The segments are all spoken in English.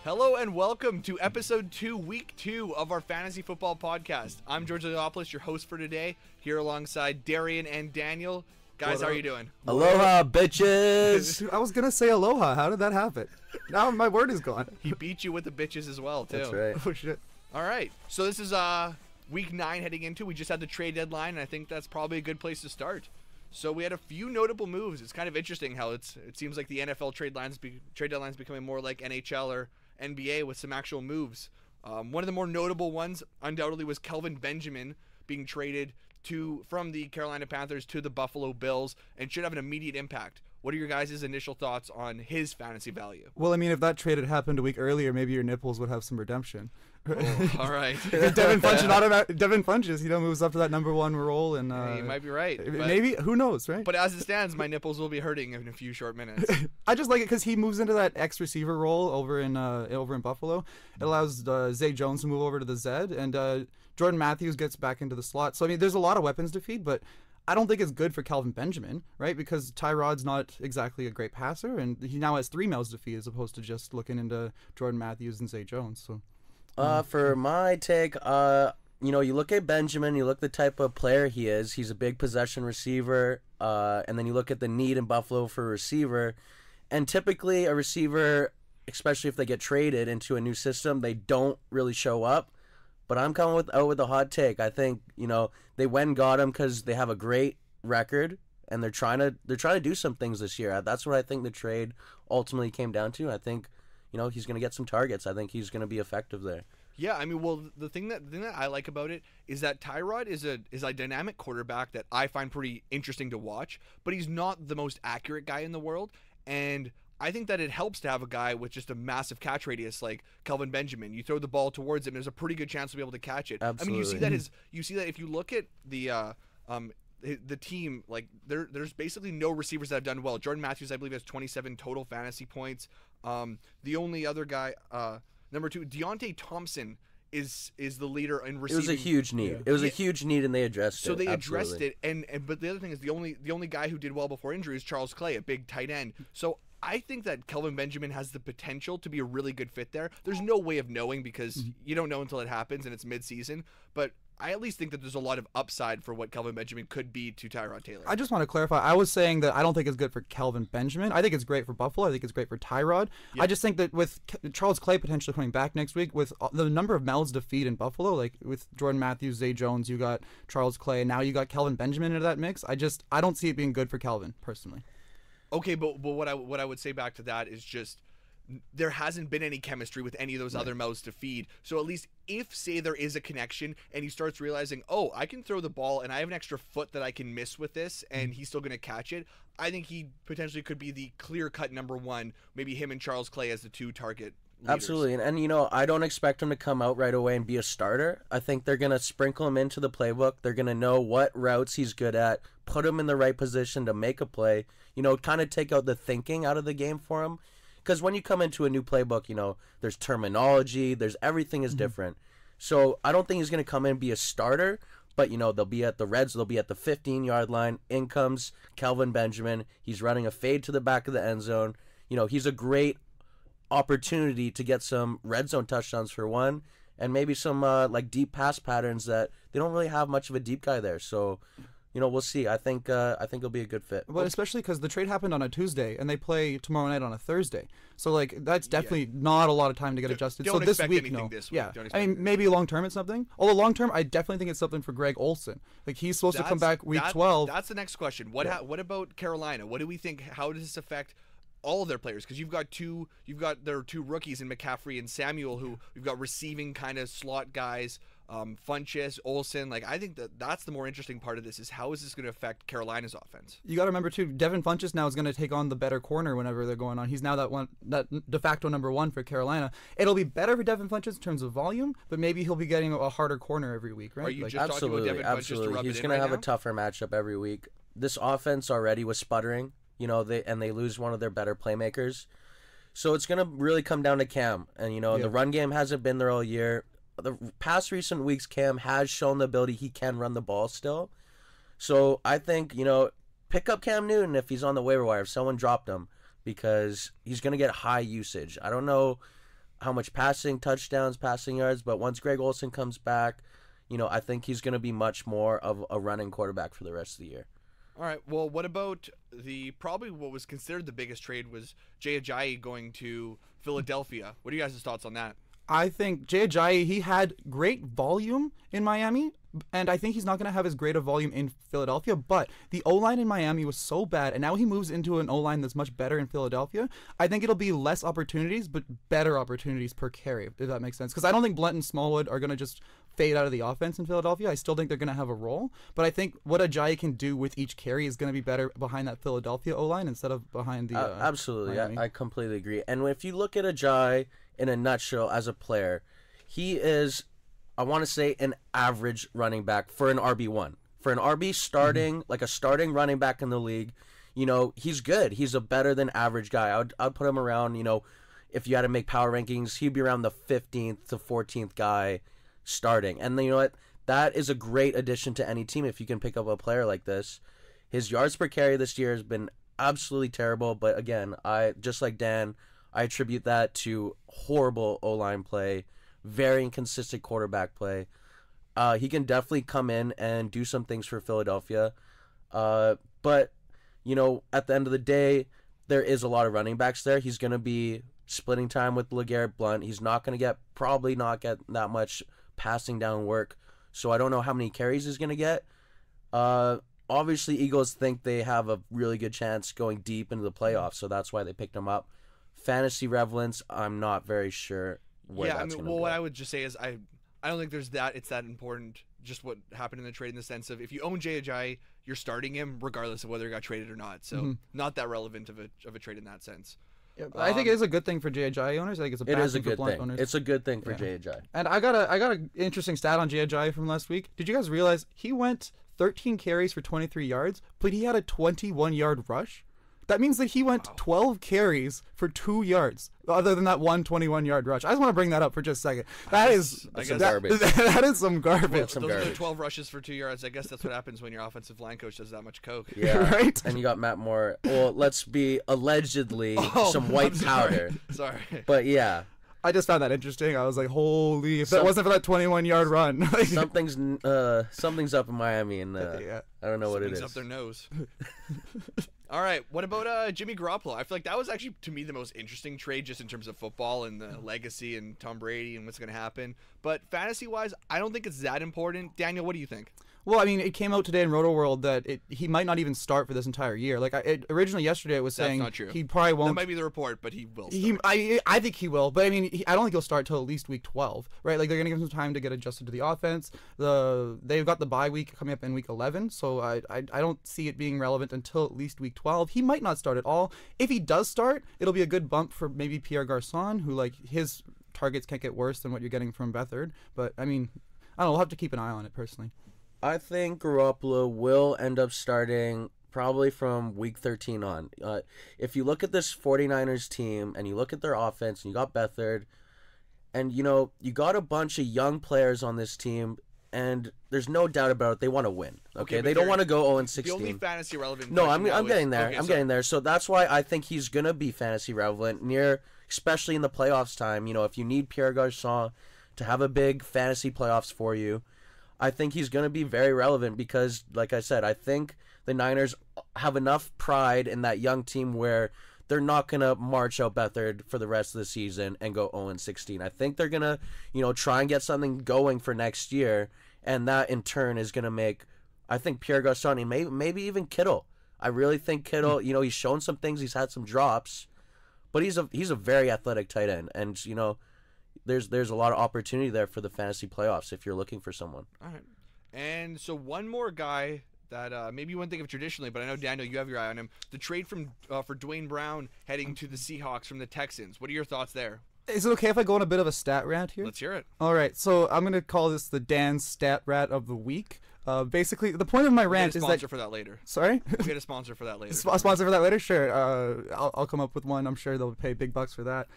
Hello and welcome to episode 2, week 2 of our fantasy football podcast. I'm George Eliopoulos, your host for today, here alongside Darrian and Daniel. Guys, how are you doing? Aloha, bitches! I was gonna say aloha. How did that happen? Now my word is gone. He beat you with the bitches as well, too. That's right. Oh shit. All right, so this is week 9 heading into. We just had the trade deadline, and I think that's probably a good place to start. So we had a few notable moves. It's kind of interesting how it seems like the NFL trade deadline's becoming more like NHL or NBA with some actual moves. One of the more notable ones undoubtedly was Kelvin Benjamin being traded from the Carolina Panthers to the Buffalo Bills and should have an immediate impact. What are your guys' initial thoughts on his fantasy value? Well, I mean, if that trade had happened a week earlier, maybe your nipples would have some redemption. Oh, all right. Devin Funchess, moves up to that number 1 role, and you might be right. Maybe, who knows, right? But as it stands, my nipples will be hurting in a few short minutes. I just like it because he moves into that X receiver role over in Buffalo. It allows Zay Jones to move over to the Z, and Jordan Matthews gets back into the slot. So I mean, there's a lot of weapons to feed, but I don't think it's good for Kelvin Benjamin, right? Because Tyrod's not exactly a great passer, and he now has 3 mouths to feed as opposed to just looking into Jordan Matthews and Zay Jones. So, for my take, you look at Benjamin, you look the type of player he is. He's a big possession receiver, and then you look at the need in Buffalo for a receiver, and typically a receiver, especially if they get traded into a new system, they don't really show up. But I'm coming with a hot take. I think they went and got him because they have a great record and they're trying to do some things this year. That's what I think the trade ultimately came down to. I think he's going to get some targets. I think he's going to be effective there. Yeah, I mean, well, the thing that I like about it is that Tyrod is a dynamic quarterback that I find pretty interesting to watch, but he's not the most accurate guy in the world, and I think that it helps to have a guy with just a massive catch radius like Kelvin Benjamin. You throw the ball towards him, there's a pretty good chance to be able to catch it. Absolutely. I mean, you see that if you look at the team, like there's basically no receivers that have done well. Jordan Matthews, I believe, has 27 total fantasy points. The only other guy, number 2, Deontay Thompson is the leader in receiving. It was a huge need. Yeah. It was a huge need, and they addressed it. So they addressed it, but the other thing is the only guy who did well before injury is Charles Clay, a big tight end. So I think that Kelvin Benjamin has the potential to be a really good fit there. There's no way of knowing because you don't know until it happens and it's mid-season, but I at least think that there's a lot of upside for what Kelvin Benjamin could be to Tyrod Taylor. I just want to clarify. I was saying that I don't think it's good for Kelvin Benjamin. I think it's great for Buffalo. I think it's great for Tyrod. Yeah. I just think that with Charles Clay potentially coming back next week, with the number of mouths to feed in Buffalo, like with Jordan Matthews, Zay Jones, you got Charles Clay, and now you got Kelvin Benjamin into that mix. I don't see it being good for Kelvin personally. Okay, but what I would say back to that is just there hasn't been any chemistry with any of those other mouths to feed. So at least if, say, there is a connection and he starts realizing, oh, I can throw the ball and I have an extra foot that I can miss with this and he's still going to catch it, I think he potentially could be the clear-cut number 1, maybe him and Charles Clay as the 2 target leaders. Absolutely. And I don't expect him to come out right away and be a starter. I think they're going to sprinkle him into the playbook. They're going to know what routes he's good at, put him in the right position to make a play, kind of take out the thinking out of the game for him. Because when you come into a new playbook, there's terminology, there's everything is different. So I don't think he's going to come in and be a starter, but, they'll be at the Reds, they'll be at the 15-yard line. In comes Kelvin Benjamin. He's running a fade to the back of the end zone. He's a great opportunity to get some red zone touchdowns for one, and maybe some deep pass patterns that they don't really have much of a deep guy there. So we'll see. I think it'll be a good fit. But especially because the trade happened on a Tuesday and they play tomorrow night on a Thursday, so that's definitely not a lot of time to get adjusted. Don't so this expect week, anything no. This week. Yeah, I mean maybe long term it's something. Although long term, I definitely think it's something for Greg Olsen. Like he's supposed to come back week 12. That's the next question. What about Carolina? What do we think? How does this affect all of their players? Because you've got their 2 rookies in McCaffrey and Samuel, who you've got receiving kind of slot guys. Funchess, Olsen, I think that's the more interesting part of this is how is this going to affect Carolina's offense? You got to remember too, Devin Funchess now is going to take on the better corner whenever they're going on. He's now that de facto number 1 for Carolina. It'll be better for Devin Funchess in terms of volume, but maybe he'll be getting a harder corner every week, right? Are you just talking about Devin Funchess to rub He's it in going to have now? a tougher matchup every week. This offense already was sputtering, they lose one of their better playmakers. So it's going to really come down to Cam. And, the run game hasn't been there all year. The past recent weeks, Cam has shown the ability he can run the ball still. So I think, pick up Cam Newton if he's on the waiver wire, if someone dropped him, because he's going to get high usage. I don't know how much passing, touchdowns, passing yards. But once Greg Olsen comes back, I think he's going to be much more of a running quarterback for the rest of the year. All right. Well, what about probably what was considered the biggest trade was Jay Ajayi going to Philadelphia. What are you guys' thoughts on that? I think Jay Ajayi, he had great volume in Miami, and I think he's not going to have as great a volume in Philadelphia, but the O-line in Miami was so bad, and now he moves into an O-line that's much better in Philadelphia. I think it'll be less opportunities, but better opportunities per carry, if that makes sense. Because I don't think Blunt and Smallwood are going to just fade out of the offense in Philadelphia. I still think they're going to have a role, but I think what Ajayi can do with each carry is going to be better behind that Philadelphia O-line instead of behind the absolutely. Miami. I completely agree. And if you look at Ajayi in a nutshell as a player, he is, I want to say, an average running back for an RB1. For an RB starting, like a starting running back in the league, he's good. He's a better than average guy. I'd put him around, if you had to make power rankings, he'd be around the 15th to 14th guy starting. And you know what? That is a great addition to any team if you can pick up a player like this. His yards per carry this year has been absolutely terrible, but again, just like Dan, I attribute that to horrible O-line play, very inconsistent quarterback play. He can definitely come in and do some things for Philadelphia. But, at the end of the day, there is a lot of running backs there. He's going to be splitting time with LeGarrette Blount. He's not going to probably not get that much passing down work. So I don't know how many carries he's going to get. Obviously, Eagles think they have a really good chance going deep into the playoffs, so that's why they picked him up. Fantasy relevance, I'm not very sure where that's going to go. What I would just say is I don't think it's that important, just what happened in the trade, in the sense of if you own Jay Ajayi, you're starting him regardless of whether he got traded or not. So not that relevant of a trade in that sense. Yeah, I think it is a good thing for Jay Ajayi owners. I think it's a bad thing for Blunt owners. It's a good thing for Jay Ajayi. And I got an interesting stat on Jay Ajayi from last week. Did you guys realize he went 13 carries for 23 yards, but he had a 21-yard rush? That means that he went 12 carries for 2 yards, other than that one 21-yard rush. I just want to bring that up for just a second. That is garbage. That is some garbage. Those are 12 rushes for 2 yards. I guess that's what happens when your offensive line coach does that much coke. Yeah, right? And you got Matt Moore. Well, let's be allegedly some white powder. Sorry. But yeah. I just found that interesting. I was like, holy, if that wasn't for that 21-yard run. Something's up in Miami, and I don't know what it is. Something's up their nose. All right, what about Jimmy Garoppolo? I feel like that was actually, to me, the most interesting trade just in terms of football and the legacy and Tom Brady and what's going to happen. But fantasy-wise, I don't think it's that important. Daniel, what do you think? Well, I mean, it came out today in Roto World that he might not even start for this entire year. Like, originally yesterday it was saying not true. He probably won't. That might be the report, but he will start. I think he will, but I mean, I don't think he'll start till at least week 12, right? Like, they're going to give him some time to get adjusted to the offense. They've got the bye week coming up in week 11, so I don't see it being relevant until at least week 12. He might not start at all. If he does start, it'll be a good bump for maybe Pierre Garçon, who, like, his targets can't get worse than what you're getting from Beathard. But, I mean, I don't know. We'll have to keep an eye on it, personally. I think Garoppolo will end up starting probably from week 13 on. If you look at this 49ers team and you look at their offense and you got Beathard and, you got a bunch of young players on this team and there's no doubt about it, they want to win. Okay, they don't want to go 0-16. The only fantasy relevant. No, I'm getting there. I'm getting there. So that's why I think he's going to be fantasy relevant especially in the playoffs time. If you need Pierre Garçon to have a big fantasy playoffs for you, I think he's going to be very relevant because, like I said, I think the Niners have enough pride in that young team where they're not going to march out Beathard for the rest of the season and go 0-16. I think they're going to, try and get something going for next year, and that in turn is going to make, I think, Pierre Garçon and maybe even Kittle. I really think Kittle, he's shown some things, he's had some drops, but he's a very athletic tight end, and, there's a lot of opportunity there for the fantasy playoffs if you're looking for someone. All right. And so one more guy that maybe you wouldn't think of traditionally, but I know, Daniel, you have your eye on him. The trade for Dwane Brown heading to the Seahawks from the Texans. What are your thoughts there? Is it okay if I go on a bit of a stat rant here? Let's hear it. All right. So I'm going to call this the Dan Stat Rat of the Week. Basically, the point of my rant is that... sponsor for that later. Sorry? We'll get a sponsor for that later. Sponsor for that later? Sure. I'll come up with one. I'm sure they'll pay big bucks for that.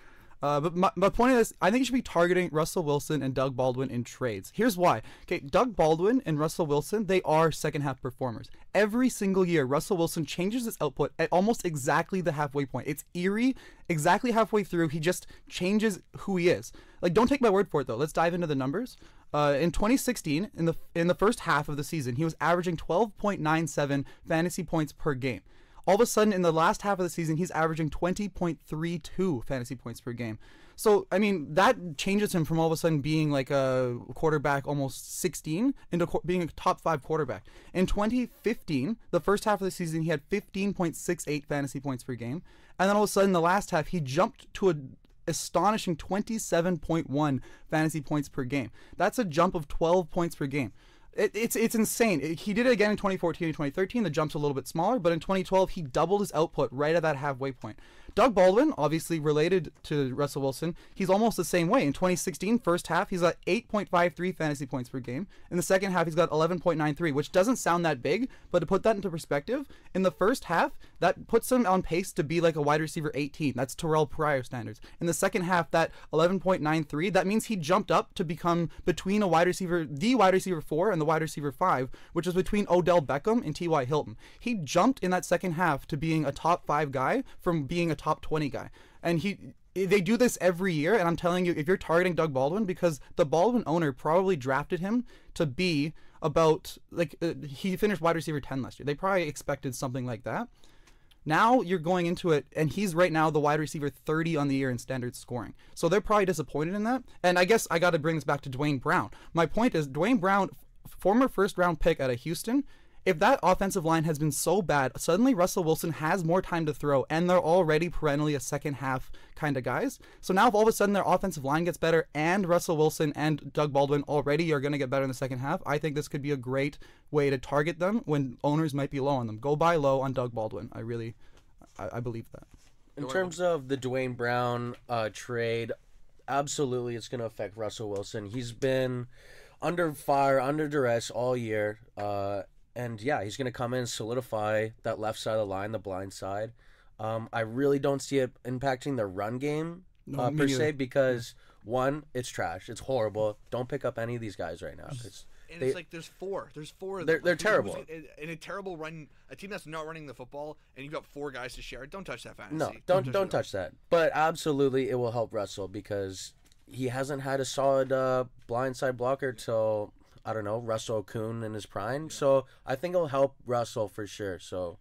But my point is, I think you should be targeting Russell Wilson and Doug Baldwin in trades. Here's why. Okay, Doug Baldwin and Russell Wilson, they are second half performers. Every single year, Russell Wilson changes his output at almost exactly the halfway point. It's eerie. Exactly halfway through, he just changes who he is. Like, don't take my word for it, though. Let's dive into the numbers. In 2016, in the first half of the season, he was averaging 12.97 fantasy points per game. All of a sudden, in the last half of the season, he's averaging 20.32 fantasy points per game. So, I mean, that changes him from all of a sudden being like a quarterback almost 16 into being a top 5 quarterback. In 2015, the first half of the season, he had 15.68 fantasy points per game. And then all of a sudden, the last half, he jumped to an astonishing 27.1 fantasy points per game. That's a jump of 12 points per game. It's insane. He did it again in 2014 and 2013. The jump's a little bit smaller, but in 2012, he doubled his output right at that halfway point. Doug Baldwin, obviously related to Russell Wilson, he's almost the same way. In 2016, first half, he's got 8.53 fantasy points per game. In the second half, he's got 11.93, which doesn't sound that big, but to put that into perspective, in the first half, that puts him on pace to be like a wide receiver 18. That's Terrell Pryor standards. In the second half, that 11.93, that means he jumped up to become between the wide receiver 4 and the wide receiver 5, which is between Odell Beckham and T.Y. Hilton. He jumped in that second half to being a top 5 guy from being a top 20 guy. And they do this every year, and I'm telling you, if you're targeting Doug Baldwin, because the Baldwin owner probably drafted him to be about, he finished wide receiver 10 last year. They probably expected something like that. Now you're going into it, and he's right now the wide receiver 30 on the year in standard scoring. So they're probably disappointed in that. And I guess I got to bring this back to Dwane Brown. My point is, Dwane Brown, former first-round pick out of Houston, if that offensive line has been so bad, suddenly Russell Wilson has more time to throw, and they're already perennially a second-half kind of guys. So now if all of a sudden their offensive line gets better, and Russell Wilson and Doug Baldwin already are going to get better in the second half, I think this could be a great way to target them when owners might be low on them. Go buy low on Doug Baldwin. I believe that. In terms of the Dwane Brown trade, absolutely it's going to affect Russell Wilson. He's been under fire, under duress all year. And yeah, he's going to come in and solidify that left side of the line, the blind side. I really don't see it impacting the run game per se because, one, it's trash. It's horrible. Don't pick up any of these guys right now. And it's like there's four. There's four of them. They're terrible. In a terrible run, a team that's not running the football, and you've got 4 guys to share it. Don't touch that fantasy. No, don't touch that. But absolutely, it will help Russell because he hasn't had a solid blindside blocker till, I don't know, Russell Kuhn in his prime. Yeah. So I think it'll help Russell for sure. So.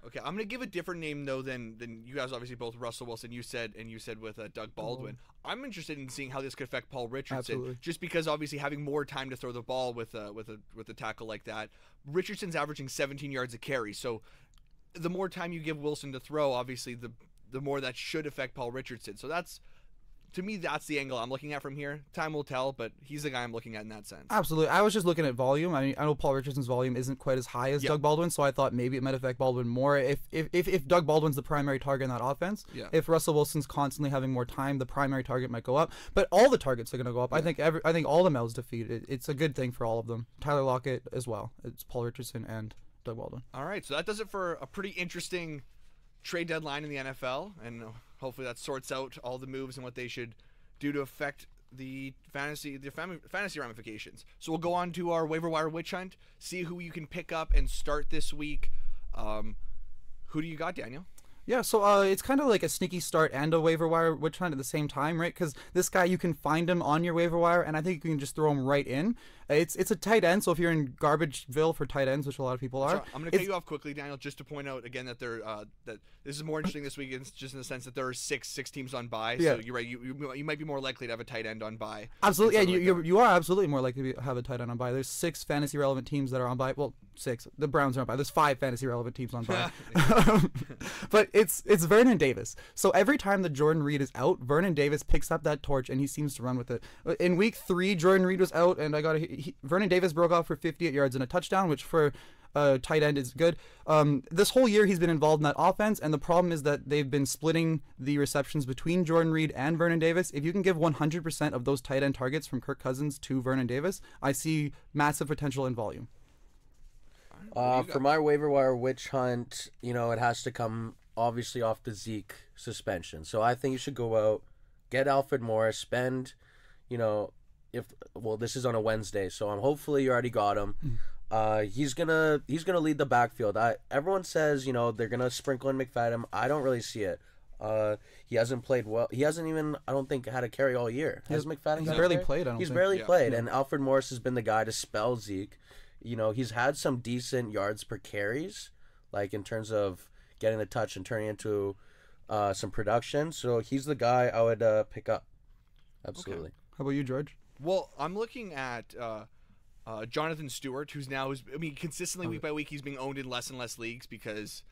Okay, I'm gonna give a different name though than you guys. Obviously, both Russell Wilson. You said with Doug Baldwin. I'm interested in seeing how this could affect Paul Richardson. Absolutely. Just because obviously having more time to throw the ball with a tackle like that, Richardson's averaging 17 yards a carry. So the more time you give Wilson to throw, obviously the more that should affect Paul Richardson. So that's. To me, that's the angle I'm looking at from here. Time will tell, but he's the guy I'm looking at in that sense. Absolutely. I was just looking at volume. I mean, I know Paul Richardson's volume isn't quite as high as Doug Baldwin, so I thought maybe it might affect Baldwin more if Doug Baldwin's the primary target in that offense. Yeah. If Russell Wilson's constantly having more time, the primary target might go up. But all the targets are going to go up. Yeah. I think all the males defeated. It's a good thing for all of them. Tyler Lockett as well. It's Paul Richardson and Doug Baldwin. All right, so that does it for a pretty interesting trade deadline in the NFL, and hopefully that sorts out all the moves and what they should do to affect the fantasy ramifications. So we'll go on to our waiver wire witch hunt, see who you can pick up and start this week. Who do you got, Daniel? Yeah, so it's kind of like a sneaky start and a waiver wire witch hunt at the same time, right? Because this guy, you can find him on your waiver wire, and I think you can just throw him right in. It's a tight end, so if you're in Garbageville for tight ends, which a lot of people are. So I'm going to cut you off quickly, Daniel, just to point out again that that this is more interesting this week, just in the sense that there are six teams on bye. Yeah. So you're right, you might be more likely to have a tight end on bye. Absolutely, yeah, you are absolutely more likely to have a tight end on bye. There's 6 fantasy relevant teams that are on bye. Well, 6. The Browns are on bye. There's 5 fantasy relevant teams on bye. But it's Vernon Davis. So every time that Jordan Reed is out, Vernon Davis picks up that torch and he seems to run with it. In week 3, Jordan Reed was out, and Vernon Davis broke off for 58 yards and a touchdown, which for tight end is good. This whole year he's been involved in that offense, and the problem is that they've been splitting the receptions between Jordan Reed and Vernon Davis. If you can give 100% of those tight end targets from Kirk Cousins to Vernon Davis, I see massive potential in volume. For my waiver wire witch hunt, it has to come obviously off the Zeke suspension. So I think you should go out get Alfred Morris, spend, this is on a Wednesday, so hopefully you already got him. He's gonna lead the backfield. Everyone says they're gonna sprinkle in McFadden. I don't really see it. He hasn't played well. He hasn't even, I don't think, had a carry all year. Has McFadden? He's barely played. He's barely played, and Alfred Morris has been the guy to spell Zeke. He's had some decent yards per carries, like in terms of getting the touch and turning into some production. So he's the guy I would pick up. Absolutely. Okay. How about you, George? Well, I'm looking at Jonathan Stewart, who's consistently week by week he's being owned in less and less leagues because,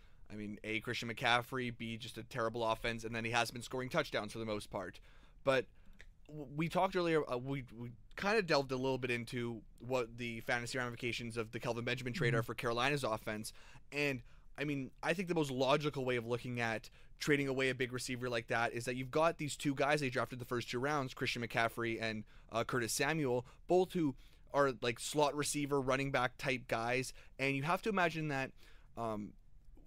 A, Christian McCaffrey, B, just a terrible offense, and then he has been scoring touchdowns for the most part. But we talked earlier, we kind of delved a little bit into what the fantasy ramifications of the Kelvin Benjamin trade are for Carolina's offense. And, I think the most logical way of looking at trading away a big receiver like that is that you've got these two guys they drafted the first 2 rounds, Christian McCaffrey and Curtis Samuel, both who are like slot receiver, running back type guys. And you have to imagine that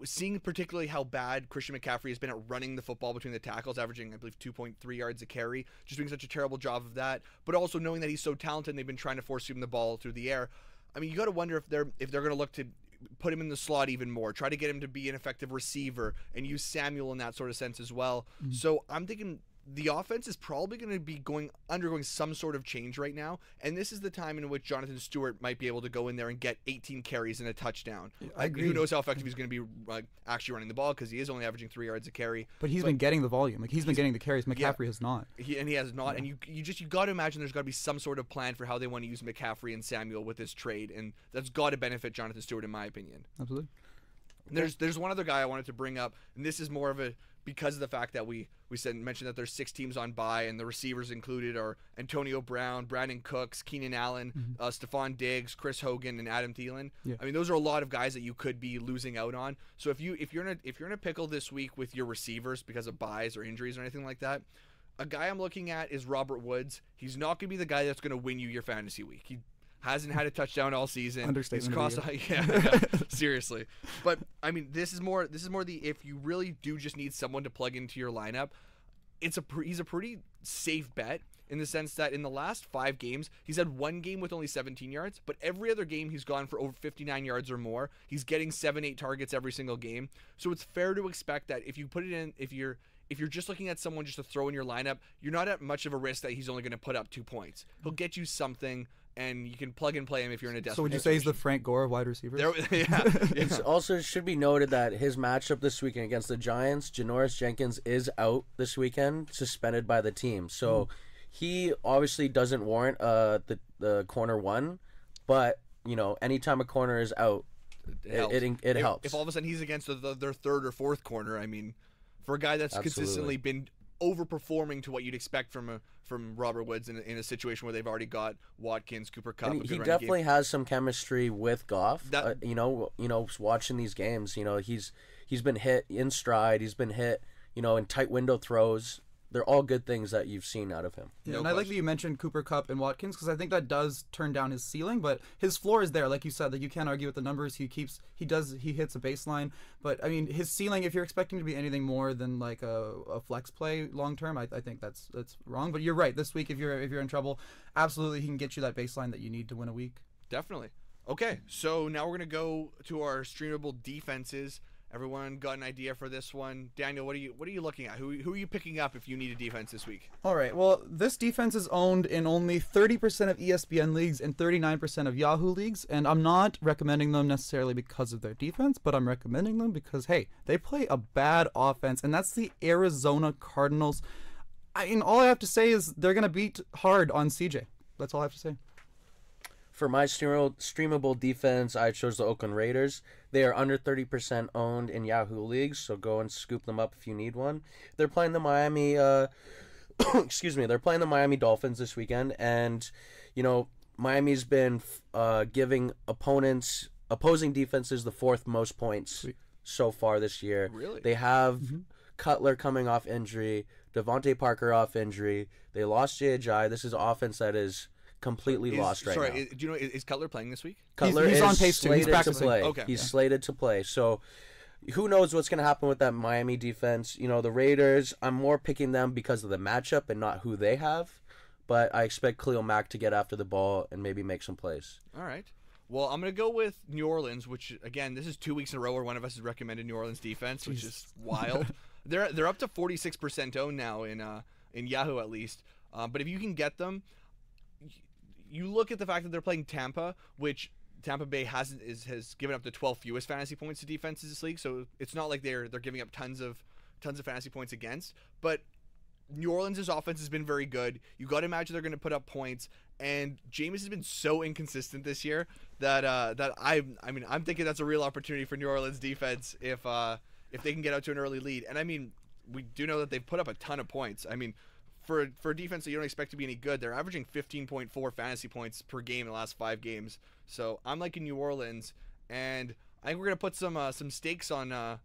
seeing particularly how bad Christian McCaffrey has been at running the football between the tackles, averaging, I believe, 2.3 yards a carry, just doing such a terrible job of that, but also knowing that he's so talented and they've been trying to force him the ball through the air. You got to wonder if they're going to look to put him in the slot even more, try to get him to be an effective receiver, and use Samuel in that sort of sense as well. So I'm thinking the offense is probably going to be undergoing some sort of change right now, and this is the time in which Jonathan Stewart might be able to go in there and get 18 carries and a touchdown. I agree. Who knows how effective he's going to be actually running the ball, because he is only averaging 3 yards a carry. But he's been getting the volume. Like he's been getting the carries. McCaffrey has not. He has not. And you got to imagine there's got to be some sort of plan for how they want to use McCaffrey and Samuel with this trade, and that's got to benefit Jonathan Stewart in my opinion. Absolutely. There's one other guy I wanted to bring up, and this is more of a because of the fact that we mentioned that there's 6 teams on bye, and the receivers included are Antonio Brown, Brandon Cooks, Keenan Allen, Stephon Diggs, Chris Hogan, and Adam Thielen. Yeah. Those are a lot of guys that you could be losing out on. So if you're in a pickle this week with your receivers because of buys or injuries or anything like that, a guy I'm looking at is Robert Woods. He's not going to be the guy that's going to win you your fantasy week. He hasn't had a touchdown all season. Understatement. Yeah, seriously. But this is more the if you really do just need someone to plug into your lineup, he's a pretty safe bet in the sense that in the last 5 games he's had 1 game with only 17 yards, but every other game he's gone for over 59 yards or more. He's getting 7-8 targets every single game. So it's fair to expect that if you put it in, if you're just looking at someone just to throw in your lineup, you're not at much of a risk that he's only going to put up 2 points. He'll get you something, and you can plug and play him if you're in a desperate So would you say he's the Frank Gore of wide receivers? It also should be noted that his matchup this weekend against the Giants, Janoris Jenkins is out this weekend, suspended by the team. So he obviously doesn't warrant the corner 1, but anytime a corner is out, it helps. If all of a sudden he's against their 3rd or 4th corner, for a guy that's consistently been overperforming to what you'd expect from Robert Woods in a situation where they've already got Watkins, Cooper Kupp. He definitely has some chemistry with Goff. Watching these games, he's been hit in stride. He's been hit, in tight window throws. They're all good things that you've seen out of him. Yeah, I like that you mentioned Cooper Kupp and Watkins because I think that does turn down his ceiling, but his floor is there, like you said. That you can't argue with the numbers. He hits a baseline, but his ceiling. If you're expecting to be anything more than like a flex play long term, I think that's wrong. But you're right. This week, if you're in trouble, absolutely he can get you that baseline that you need to win a week. Definitely. Okay, so now we're gonna go to our streamable defenses. Everyone got an idea for this one. Daniel, what are you looking at? Who are you picking up if you need a defense this week? All right. Well, this defense is owned in only 30% of ESPN leagues and 39% of Yahoo leagues, and I'm not recommending them necessarily because of their defense, but I'm recommending them because hey, they play a bad offense, and that's the Arizona Cardinals. All I have to say is they're gonna beat hard on CJ. That's all I have to say. For my streamable defense, I chose the Oakland Raiders. They are under 30% owned in Yahoo leagues, so go and scoop them up if you need one. They're playing the Miami, they're playing the Miami Dolphins this weekend, and Miami's been giving opposing defenses the 4th most points so far this year. Really? They have Cutler coming off injury, Devontae Parker off injury. They lost Jay Ajayi. This is an offense that is completely lost right now. Do you know, is Cutler playing this week? Cutler he's is on pace to. He's slated to practicing. play. Okay. He's slated to play. So, who knows what's going to happen with that Miami defense. You know, the Raiders, I'm more picking them because of the matchup and not who they have. But I expect Khalil Mack to get after the ball and maybe make some plays. All right. Well, I'm going to go with New Orleans, which, again, this is 2 weeks in a row where one of us has recommended New Orleans defense, which is wild. They're up to 46% owned now in Yahoo at least. But if you can get them, you look at the fact that they're playing Tampa, which Tampa Bay has given up the 12th fewest fantasy points to defenses this league, so it's not like they're giving up tons of fantasy points against. But New Orleans' offense has been very good. You got to imagine they're going to put up points, and Jameis has been so inconsistent this year that I'm thinking that's a real opportunity for New Orleans defense if they can get out to an early lead. And I mean, we do know that they've put up a ton of points. I mean, for a defense that you don't expect to be any good, they're averaging 15.4 fantasy points per game in the last 5 games. So I'm liking New Orleans, and I think we're gonna put some stakes on.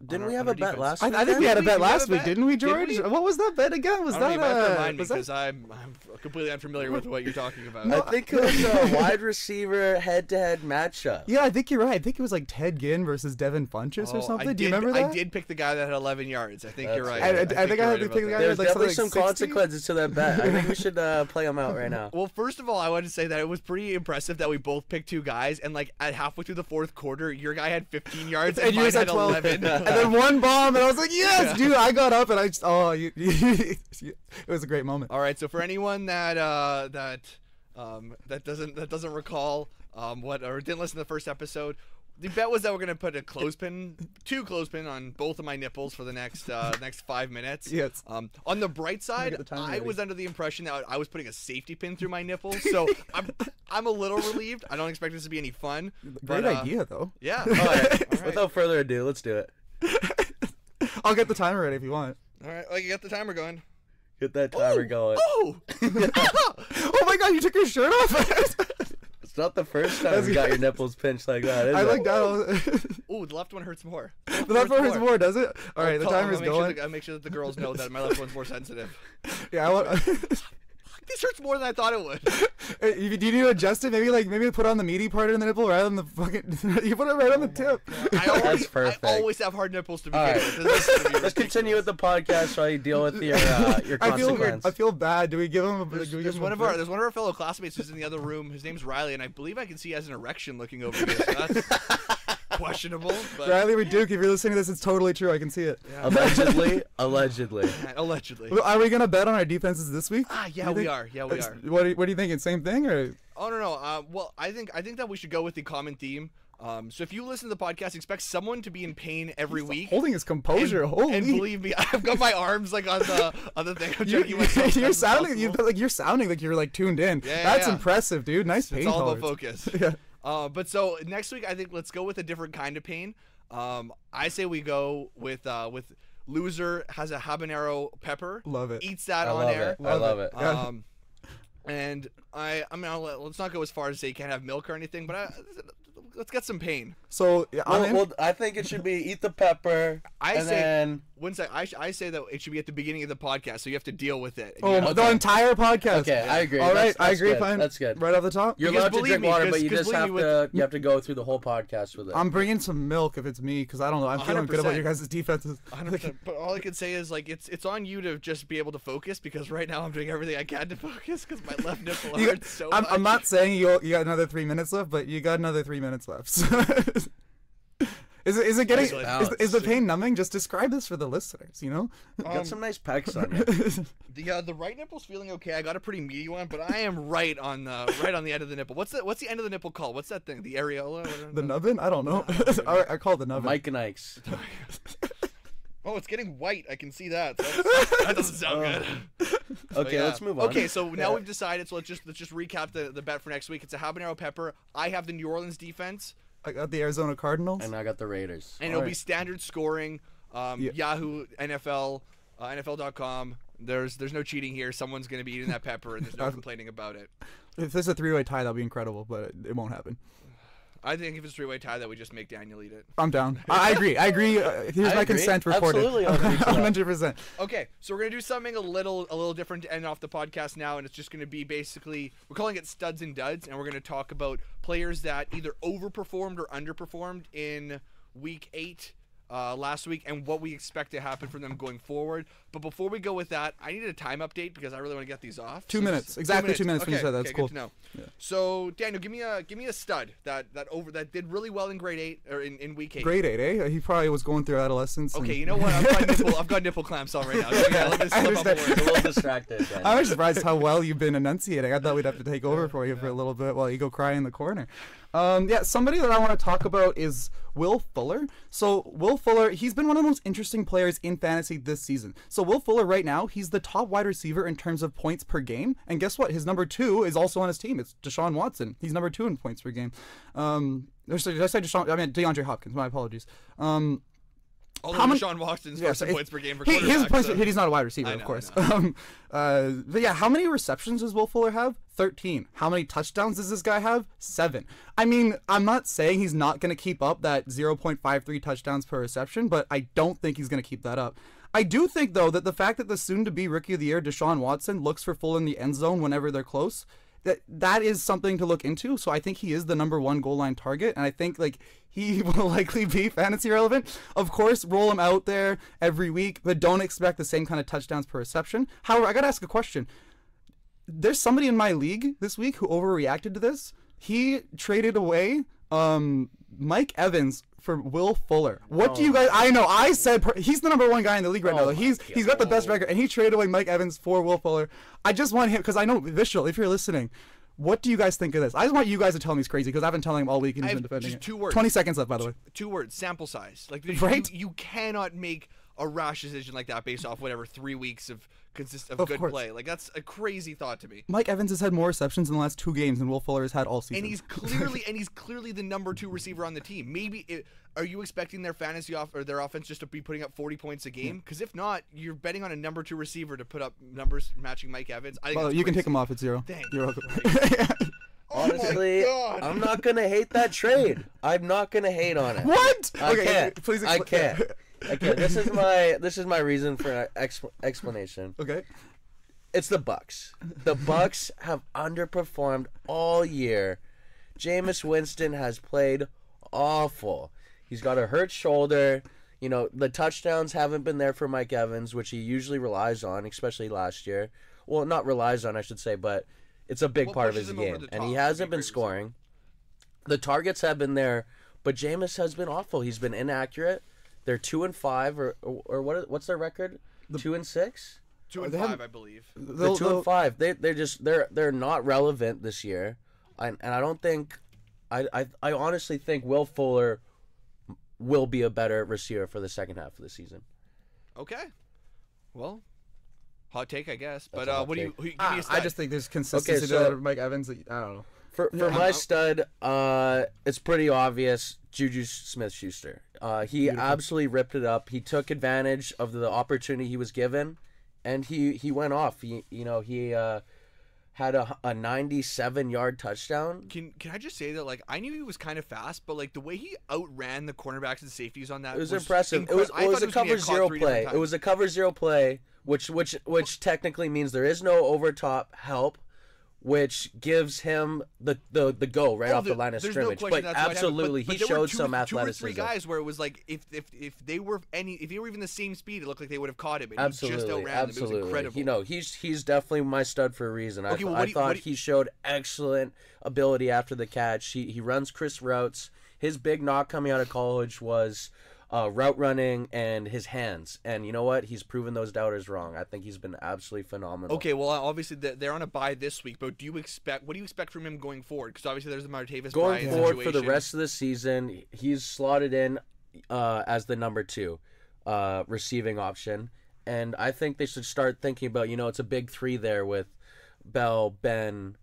Didn't we have a bet last week? I think we had a bet last week, bet? didn't we, Did George? we? What was that bet again? Was I don't that know, you might have to remind me was that- because I'm completely unfamiliar with what you're talking about. I think it was a wide receiver head-to-head matchup. Yeah, I think you're right. I think it was like Ted Ginn versus Devin Funchess or something. Do you remember that? I did pick the guy that had 11 yards. I think you're right. I think I had to pick the guy There's like definitely something some like 60? consequences to that bet. I think we should play them out right now. Well, first of all, I want to say that it was pretty impressive that we both picked 2 guys, and like at halfway through the 4th quarter, your guy had 15 yards and mine yours had had 12. 11. And then one bomb, and I was like, yes, dude. I got up and I just, it was a great moment. All right, so for anyone that doesn't recall what or didn't listen to the first episode, the bet was that we're gonna put a clothespin on both of my nipples for the next 5 minutes. Yes. On the bright side, get the timer I ready. was under the impression that I was putting a safety pin through my nipples, so I'm a little relieved. I don't expect this to be any fun. Great but, idea, though. Yeah. All right. All right. Without further ado, let's do it. I'll get the timer ready if you want. All right. Oh, you got the timer going. Get that timer going. Oh! Oh my God! You took your shirt off. It's not the first time you got your nipples pinched like that, is I it? like that. Ooh, the left one hurts more. The left one hurts more, does it? All right, the timer's going. I'll make sure that the girls know that my left one's more sensitive. Yeah, I want. This hurts more than I thought it would. Do you need to adjust it? Maybe put on the meaty part of the nipple rather than the fucking. You put it right on the tip. That's perfect. I always have hard nipples to begin All right. with. This is gonna be Let's continue with the podcast while you deal with your consequence. I feel bad. Do we give him? There's one of our fellow classmates who's in the other room. His name's Riley, and I believe I can see he has an erection looking over here. So that's questionable. But Riley Duke, if you're listening to this, it's totally true. I can see it. yeah. Allegedly. Allegedly. Well, are we gonna bet on our defenses this week? Yeah, we are. Yeah, we are. What are you thinking? Same thing or? Oh no. Well, I think that we should go with the common theme. So if you listen to the podcast, expect someone to be in pain every week. Holding his composure. And believe me, I've got my arms like on the thing. I'm checking myself You're as sounding possible. you're sounding like you're like tuned in. Yeah, That's yeah. impressive, dude. Nice pain It's all about tolerance. focus. Yeah. But so next week, I think let's go with a different kind of pain. I say we go with loser has a habanero pepper. Love it. Eats that I on love air. it. I love it. And I mean, let's not go as far as say you can't have milk or anything, but let's get some pain. So yeah, I'm in. Well, I think it should be eat the pepper. I and say then I say that it should be at the beginning of the podcast, so you have to deal with it. The entire podcast. okay, I agree. All right, I That's agree. good. Fine. That's good. Right off the top. You're Because allowed to believe drink me, water, because- but you because just have believe me, to to go through the whole podcast with it. I'm bringing some milk if it's me because I don't know. I'm feeling good about 100%. your guys' defenses. 100%. But all I can say is like it's on you to just be able to focus because right now I'm doing everything I can to focus because my left nipple hurts so much. I'm not saying you got another 3 minutes left, but you got another 3 minutes left. Is it getting? Is the pain numbing? Just describe this for the listeners. You know. Got some nice pecs on you. The right nipple's feeling okay. I got a pretty meaty one, but I am right on the end of the nipple. What's the end of the nipple called? What's that thing? The areola? The nubbin? I don't know. All right, I call it the nubbin. Mike and Ike's. Oh, it's getting white. I can see that. So that doesn't sound good. Okay, Yeah. let's move on. Okay, so now we've decided. So let's just recap the bet for next week. It's a habanero pepper. I have the New Orleans defense, I got the Arizona Cardinals. And I got the Raiders. and it'll be standard scoring. Yahoo, NFL, NFL.com. There's no cheating here. Someone's going to be eating that pepper, and there's no complaining about it. If there's a three-way tie, that'll be incredible, but it won't happen. I think if it's a three-way tie, that we just make Daniel eat it. I'm down. I agree. Here's my agree. consent recorded. Absolutely, I'll agree to that. 100%. Okay, so we're gonna do something a little different to end off the podcast now, and it's just gonna be basically we're calling it studs and duds, and we're gonna talk about players that either overperformed or underperformed in Week 8 last week and what we expect to happen from them going forward. But before we go with that, I needed a time update because I really want to get these off. 2 minutes, exactly 2 minutes. Okay, When you said that. That's cool. Good to know. Yeah. So Daniel, give me a stud that did really well in grade 8 or in week 8. Grade 8, eh? He probably was going through adolescence. Okay, you know what? I've got nipple clamps on right now. So yeah, let this slip up a little distracted. I'm surprised how well you've been enunciating. I thought we'd have to take over for you for a little bit while you go cry in the corner. Somebody that I want to talk about is Will Fuller. So Will Fuller, he's been one of the most interesting players in fantasy this season. So Will Fuller right now, he's the top wide receiver in terms of points per game. And guess what? His number 2 is also on his team. It's Deshaun Watson. He's number 2 in points per game. Did I say Deshaun? I mean DeAndre Hopkins. My apologies. Although Deshaun Watson's points per game for quarterback. His points, he's not a wide receiver, of course. But yeah, how many receptions does Will Fuller have? 13. How many touchdowns does this guy have? 7. I mean, I'm not saying he's not going to keep up that 0.53 touchdowns per reception, but I don't think he's going to keep that up. I do think, though, that the fact that the soon-to-be Rookie of the Year, Deshaun Watson, looks for Fuller in the end zone whenever they're close, that is something to look into. So I think he is the number 1 goal line target, and I think he will likely be fantasy relevant. Of course, roll him out there every week, but don't expect the same kind of touchdowns per reception. However, I gotta ask a question. There's somebody in my league this week who overreacted to this. He traded away Mike Evans for Will Fuller. What do you guys? I know I said he's the number 1 guy in the league right now. He's got the best record, and he traded away Mike Evans for Will Fuller. I just want him because I know Vishal, if you're listening, what do you guys think of this? I just want you guys to tell me it's crazy because I've been telling him all week and he's been defending just it. 2 words. 20 seconds left, by the way. 2 words. Sample size. Right? You cannot make a rash decision like that based off whatever 3 weeks of good course. play. That's a crazy thought to me. Mike Evans has had more receptions in the last 2 games than Will Fuller has had all season. And he's clearly the number 2 receiver on the team. Are you expecting their their offense just to be putting up 40 points a game? Because if not, you're betting on a number 2 receiver to put up numbers matching Mike Evans. I think you can take him off at 0. Thanks. You're welcome. Honestly, I'm not gonna hate that trade. I'm not gonna hate on it. What? I can't. Please I can't. Okay, this is my reason for explanation. Okay. It's the Bucks. The Bucks have underperformed all year. Jameis Winston has played awful. He's got a hurt shoulder. You know, the touchdowns haven't been there for Mike Evans, which he usually relies on, especially last year. Well, not relies on, I should say, but it's a big part of his game. And he hasn't been scoring. The targets have been there, but Jameis has been awful. He's been inaccurate. They're 2-5, or what's their record? 2-6. 2-5, I believe. They're 2-5. They're not relevant this year, and I don't think. I honestly think Will Fuller will be a better receiver for the second half of the season. Okay. Well, hot take, I guess. But That's what do you? Give me a stud. I just think there's consistency so- to Mike Evans. I don't know. For my stud, it's pretty obvious. Juju SmithSchuster. He absolutely ripped it up. He took advantage of the opportunity he was given, and he went off. He had a 97-yard touchdown. Can I just say that I knew he was kind of fast, but the way he outran the cornerbacks and safeties on that was impressive. It was a cover 0 play. It was a cover 0 play, which technically means there is no overtop help, which gives him the go right off the line of scrimmage. No but absolutely, he showed some athleticism. 2 or 3 guys where it was if they were even the same speed, it looked like they would have caught him. And Absolutely, he just outran absolutely. Them. It was incredible. He's definitely my stud for a reason. Okay, I thought he showed excellent ability after the catch. He runs crisp routes. His big knock coming out of college was route running and his hands, and you know what? He's proven those doubters wrong. I think he's been absolutely phenomenal. Okay, well, obviously they're on a bye this week, but what do you expect from him going forward? Because obviously there's the Martavis going Bryant forward situation. for the rest of the season. He's slotted in as the number 2 receiving option, and I think they should start thinking about it's a big 3 there with Bell, Ben,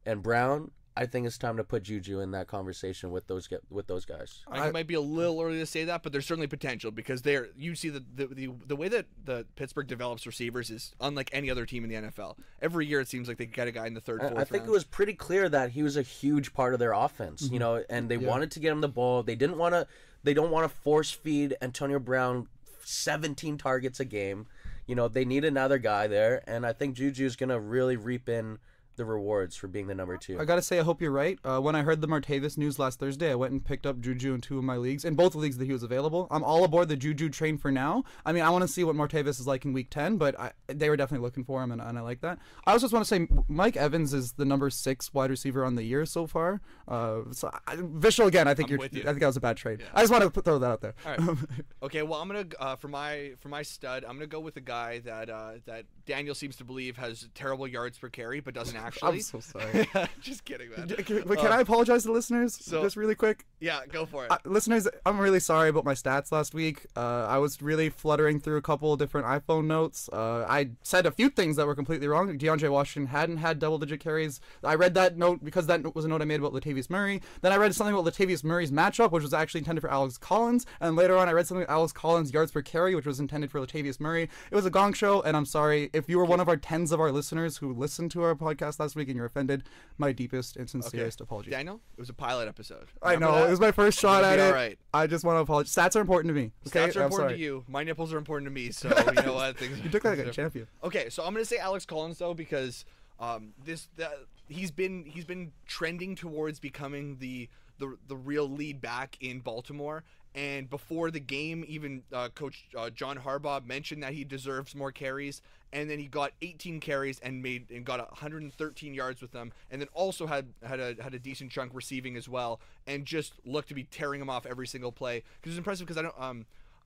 and Brown. I think it's time to put Juju in that conversation with those guys. I think it might be a little early to say that, but there's certainly potential because you see the way that the Pittsburgh develops receivers is unlike any other team in the NFL. Every year it seems like they get a guy in the third, fourth I think round. it was pretty clear that he was a huge part of their offense, and they wanted to get him the ball. They don't want to force feed Antonio Brown 17 targets a game. They need another guy there, and I think Juju is going to really reap in the rewards for being the number 2. I gotta say, I hope you're right. When I heard the Martavis news last Thursday, I went and picked up Juju in 2 of my leagues, in both leagues that he was available. I'm all aboard the Juju train for now. I mean, I want to see what Martavis is like in Week 10, but they were definitely looking for him, and I like that. I also just want to say, Mike Evans is the number 6 wide receiver on the year so far. Vishal, again, I think I think that was a bad trade. Yeah. I just want to throw that out there. All right. Okay, well, I'm gonna for my stud, I'm gonna go with a guy that Daniel seems to believe has terrible yards per carry, but doesn't actually. I'm so sorry. Just kidding, man. Can I apologize to the listeners just really quick? Yeah, go for it. Listeners, I'm really sorry about my stats last week. I was really fluttering through a couple of different iPhone notes. I said a few things that were completely wrong. DeAndre Washington hadn't had double-digit carries. I read that note because that was a note I made about Latavius Murray. Then I read something about Latavius Murray's matchup, which was actually intended for Alex Collins. And later on, I read something about Alex Collins' yards per carry, which was intended for Latavius Murray. It was a gong show, and I'm sorry. If you were one of our tens of our listeners who listened to our podcast last week and you're offended, my deepest and sincerest apologies. Daniel, it was a pilot episode. I know. It was my first shot at it. Right. I just want to apologize. Stats are important to me. Okay? Stats are important to you. My nipples are important to me, so you know what? You took that like a champion. Okay, so I'm going to say Alex Collins, though, because he's been trending towards becoming the real lead back in Baltimore. And before the game, even Coach John Harbaugh mentioned that he deserves more carries, and then he got 18 carries and got 113 yards with them, and then also had a decent chunk receiving as well, and just looked to be tearing him off every single play. Because it's impressive because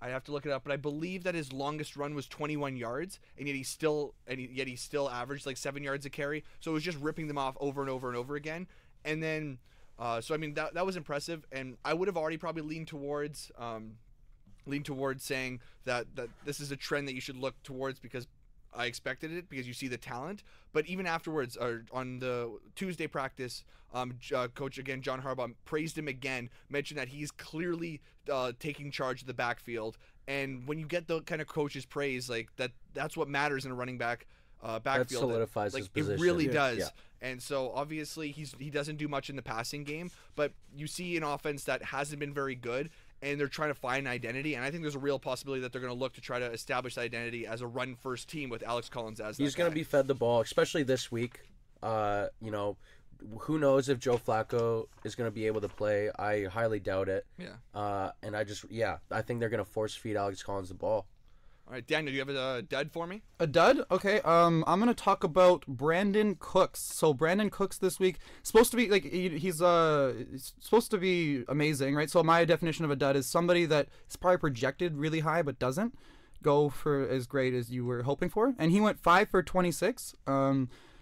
I have to look it up, but I believe that his longest run was 21 yards, and yet he still averaged like 7 yards a carry. So it was just ripping them off over and over and over again, and then. So I mean that was impressive, and I would have already probably leaned towards saying that this is a trend that you should look towards because I expected it because you see the talent. But even afterwards, on the Tuesday practice, Coach again John Harbaugh praised him again, mentioned that he's clearly taking charge of the backfield, and when you get the kind of coach's praise like that's what matters in a running back. Backfield that solidifies his position. It really does. Yeah. And so obviously he doesn't do much in the passing game, but you see an offense that hasn't been very good, and they're trying to find an identity, and I think there's a real possibility that they're going to look to try to establish that identity as a run first team with Alex Collins as he's going to be fed the ball, especially this week. You know, who knows if Joe Flacco is going to be able to play? I highly doubt it. Yeah. And I think they're going to force feed Alex Collins the ball. All right, Daniel, do you have a dud for me? A dud? Okay. I'm gonna talk about Brandon Cooks. So Brandon Cooks this week supposed to be like he's supposed to be amazing, right? So my definition of a dud is somebody that is probably projected really high but doesn't go for as great as you were hoping for. And he went 5 for 26.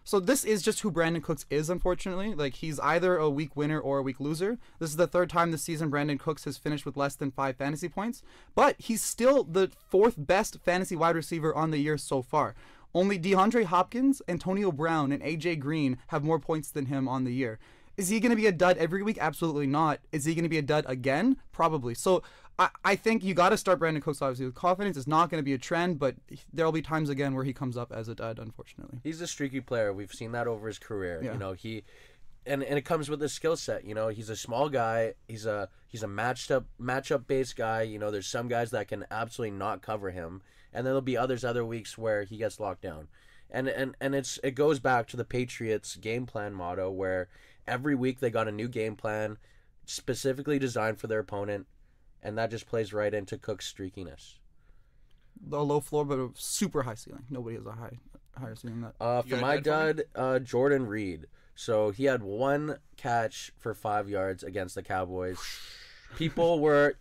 So this is just who Brandon Cooks is, unfortunately. Like, he's either a week winner or a week loser. This is the 3rd time this season Brandon Cooks has finished with less than 5 fantasy points. But he's still the 4th best fantasy wide receiver on the year so far. Only DeAndre Hopkins, Antonio Brown, and AJ Green have more points than him on the year. Is he going to be a dud every week? Absolutely not. Is he going to be a dud again? Probably. So I think you got to start Brandon Cooks obviously with confidence. It's not going to be a trend, but there'll be times again where he comes up as a dud, unfortunately. He's a streaky player. We've seen that over his career. Yeah. You know, and it comes with his skill set. You know, he's a small guy. He's a matchup based guy. You know, there's some guys that can absolutely not cover him, and then there'll be other weeks where he gets locked down. And it goes back to the Patriots game plan motto where every week they got a new game plan specifically designed for their opponent, and that just plays right into Cook's streakiness. A low floor, but a super high ceiling. Nobody has a higher ceiling than that. For my dud, Jordan Reed. So he had 1 catch for 5 yards against the Cowboys. People were,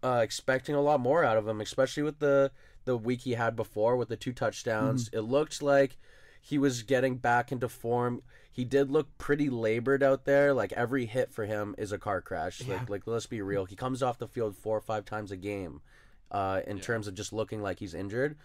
expecting a lot more out of him, especially with the week he had before with the 2 touchdowns. Mm-hmm. It looked like he was getting back into form. He did look pretty labored out there. Like, every hit for him is a car crash. Yeah. Like let's be real. He comes off the field 4 or 5 times a game in terms of just looking like he's injured.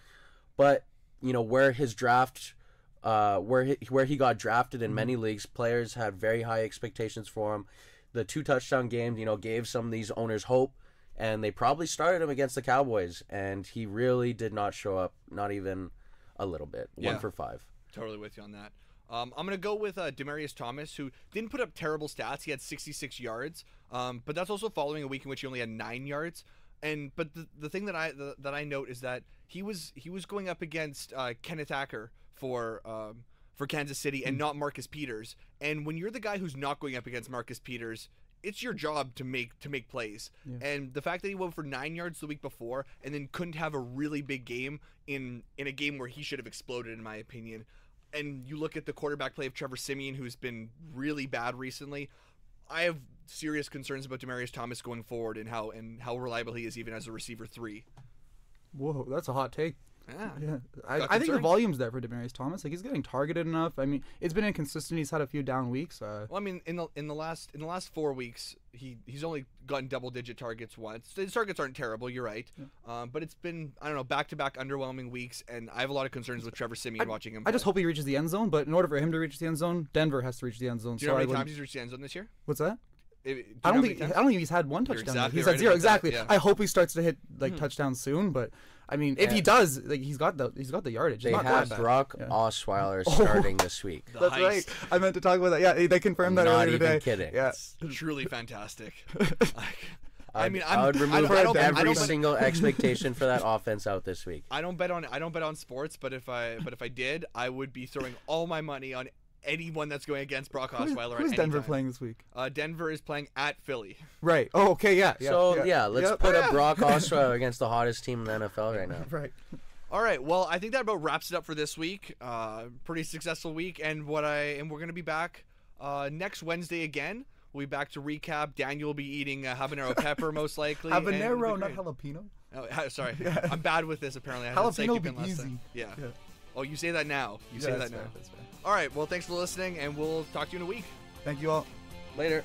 But, where his draft, where he got drafted in many leagues, players had very high expectations for him. The 2 touchdown games, gave some of these owners hope, and they probably started him against the Cowboys, and he really did not show up, not even a little bit. 1 for 5. Totally with you on that. I'm going to go with Demaryius Thomas, who didn't put up terrible stats. He had 66 yards, but that's also following a week in which he only had 9 yards. But the thing that I note is that he was going up against Kenneth Acker for for Kansas City and not Marcus Peters. And when you're the guy who's not going up against Marcus Peters, it's your job to make plays. Yeah. And the fact that he went for 9 yards the week before and then couldn't have a really big game in a game where he should have exploded, in my opinion. And you look at the quarterback play of Trevor Siemian, who's been really bad recently. I have serious concerns about Demaryius Thomas going forward and how reliable he is even as a receiver 3. Whoa, that's a hot take. Yeah. I think the volume's there for Demaryius Thomas. Like, he's getting targeted enough. I mean, it's been inconsistent. He's had a few down weeks. Well, I mean, in the last 4 weeks, he's only gotten double-digit targets once. His targets aren't terrible. You're right. Yeah. But it's been, I don't know, back-to-back underwhelming weeks, and I have a lot of concerns with Trevor Siemian watching him play. I just hope he reaches the end zone. But in order for him to reach the end zone, Denver has to reach the end zone. Do you know how many times he's reached the end zone this year? What's that? I don't think he's had one touchdown. Exactly he's right had 0. Exactly. Yeah. I hope he starts to hit touchdowns soon. But I mean, if he does, like, he's got the yardage. They have Brock Osweiler starting this week. That's heist. right. I meant to talk about that. Yeah, they confirmed that earlier today. Not even kidding. Yeah, it's truly fantastic. I would remove every single expectation for that offense out this week. I don't bet on sports, but if I did, I would be throwing all my money on anyone that's going against Brock Osweiler. Who's Denver playing this week? Denver is playing at Philly. Right. Oh, okay. Yeah. Let's put up Brock Osweiler against the hottest team in the NFL right now. Right. All right. Well, I think that about wraps it up for this week. Pretty successful week, and we're gonna be back next Wednesday again. We'll be back to recap. Daniel will be eating habanero pepper most likely. Habanero, not jalapeno. Oh, sorry. I'm bad with this apparently. I jalapeno would be easy. Yeah. Oh, you say that now. You say that now. That's fair. All right. Well, thanks for listening, and we'll talk to you in a week. Thank you all. Later.